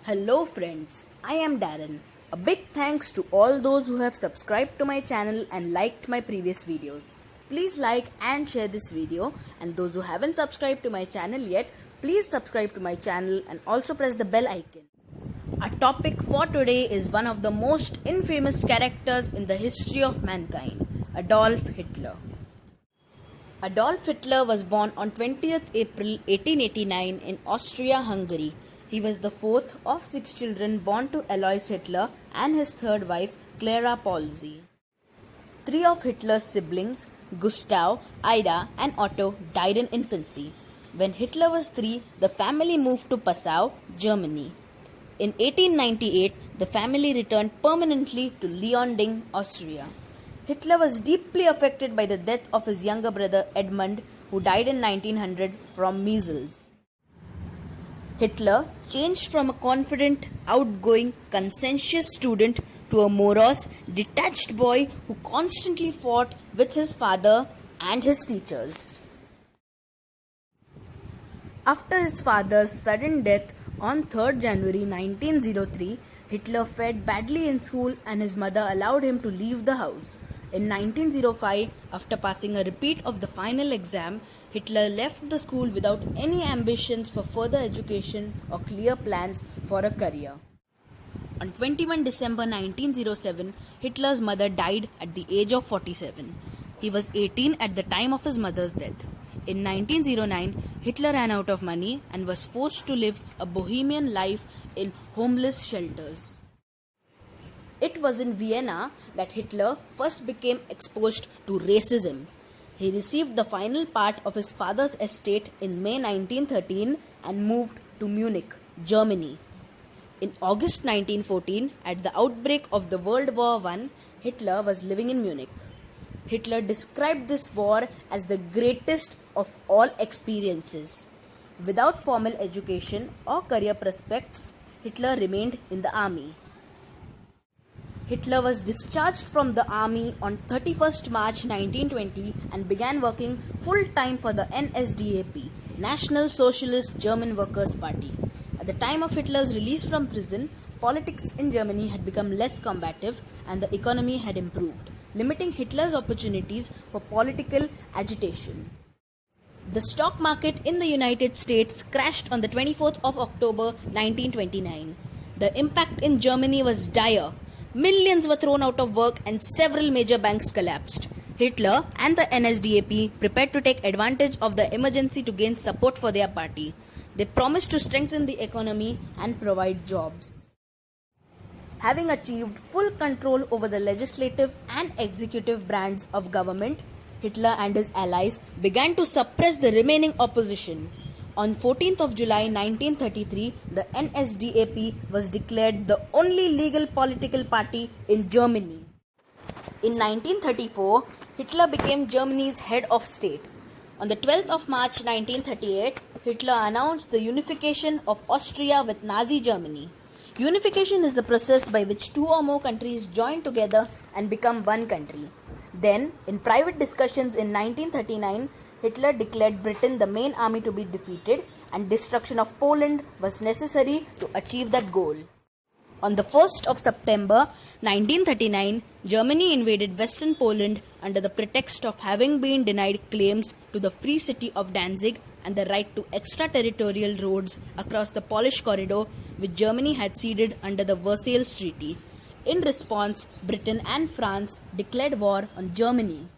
Hello friends, I am Darren. A big thanks to all those who have subscribed to my channel and liked my previous videos. Please like and share this video, and those who haven't subscribed to my channel yet, please subscribe to my channel and also press the bell icon. Our topic for today is one of the most infamous characters in the history of mankind, Adolf Hitler. Adolf Hitler was born on 20th April 1889 in Austria-Hungary. He was the fourth of 6 children born to Alois Hitler and his third wife, Clara Paulzy. 3 of Hitler's siblings, Gustav, Ida, and Otto, died in infancy. When Hitler was 3, the family moved to Passau, Germany. In 1898, the family returned permanently to Leonding, Austria. Hitler was deeply affected by the death of his younger brother Edmund, who died in 1900 from measles. Hitler changed from a confident, outgoing, conscientious student to a morose, detached boy who constantly fought with his father and his teachers. After his father's sudden death on 3rd January 1903, Hitler fared badly in school and his mother allowed him to leave the house. In 1905, after passing a repeat of the final exam, Hitler left the school without any ambitions for further education or clear plans for a career. On 21 December 1907, Hitler's mother died at the age of 47. He was 18 at the time of his mother's death. In 1909, Hitler ran out of money and was forced to live a bohemian life in homeless shelters. It was in Vienna that Hitler first became exposed to racism. He received the final part of his father's estate in May 1913 and moved to Munich, Germany. In August 1914, at the outbreak of the World War I, Hitler was living in Munich. Hitler described this war as the greatest of all experiences. Without formal education or career prospects, Hitler remained in the army. Hitler was discharged from the army on 31st March 1920 and began working full-time for the NSDAP, National Socialist German Workers' Party. At the time of Hitler's release from prison, politics in Germany had become less combative and the economy had improved, limiting Hitler's opportunities for political agitation. The stock market in the United States crashed on the 24th of October 1929. The impact in Germany was dire. Millions were thrown out of work and several major banks collapsed. Hitler and the NSDAP prepared to take advantage of the emergency to gain support for their party. They promised to strengthen the economy and provide jobs. Having achieved full control over the legislative and executive branches of government, Hitler and his allies began to suppress the remaining opposition. On 14th of July 1933, the NSDAP was declared the only legal political party in Germany. In 1934, Hitler became Germany's head of state. On the 12th of March 1938, Hitler announced the unification of Austria with Nazi Germany. Unification is the process by which 2 or more countries join together and become one country. Then, in private discussions in 1939, Hitler declared Britain the main army to be defeated and destruction of Poland was necessary to achieve that goal. On the 1st of September 1939, Germany invaded Western Poland under the pretext of having been denied claims to the free city of Danzig and the right to extraterritorial roads across the Polish corridor which Germany had ceded under the Versailles Treaty. In response, Britain and France declared war on Germany.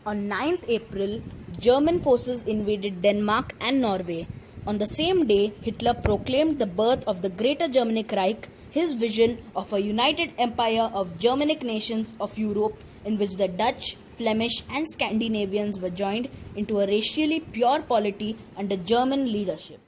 On 9th April, German forces invaded Denmark and Norway. On the same day, Hitler proclaimed the birth of the Greater Germanic Reich, his vision of a united empire of Germanic nations of Europe in which the Dutch, Flemish and Scandinavians were joined into a racially pure polity under German leadership.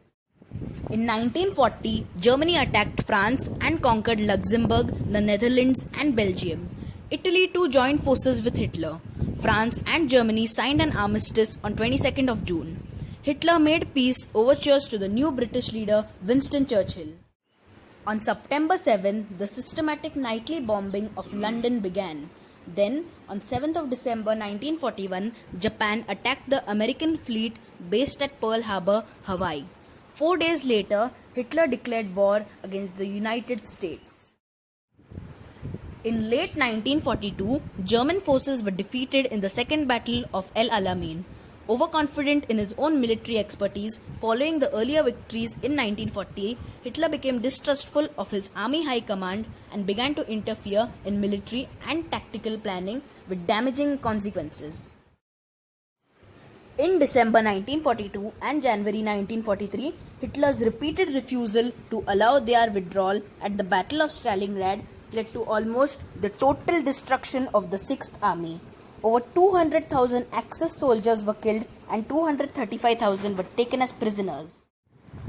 In 1940, Germany attacked France and conquered Luxembourg, the Netherlands and Belgium. Italy too joined forces with Hitler. France and Germany signed an armistice on 22nd of June. Hitler made peace overtures to the new British leader Winston Churchill. On September 7, the systematic nightly bombing of London began. Then, on 7th of December 1941, Japan attacked the American fleet based at Pearl Harbor, Hawaii. 4 days later, Hitler declared war against the United States. In late 1942, German forces were defeated in the Second Battle of El Alamein. Overconfident in his own military expertise following the earlier victories in 1940, Hitler became distrustful of his army high command and began to interfere in military and tactical planning with damaging consequences. In December 1942 and January 1943, Hitler's repeated refusal to allow their withdrawal at the Battle of Stalingrad led to almost the total destruction of the 6th Army. Over 200,000 Axis soldiers were killed and 235,000 were taken as prisoners.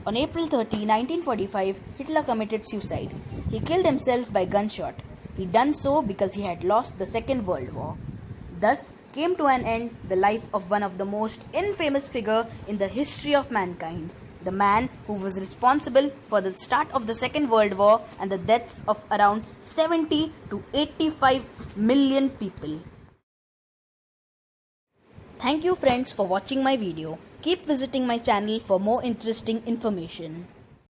On April 30, 1945, Hitler committed suicide. He killed himself by gunshot. He done so because he had lost the Second World War. Thus came to an end the life of one of the most infamous figure in the history of mankind, the man who was responsible for the start of the Second World War and the deaths of around 70 to 85 million people. Thank you friends for watching my video. Keep visiting my channel for more interesting information.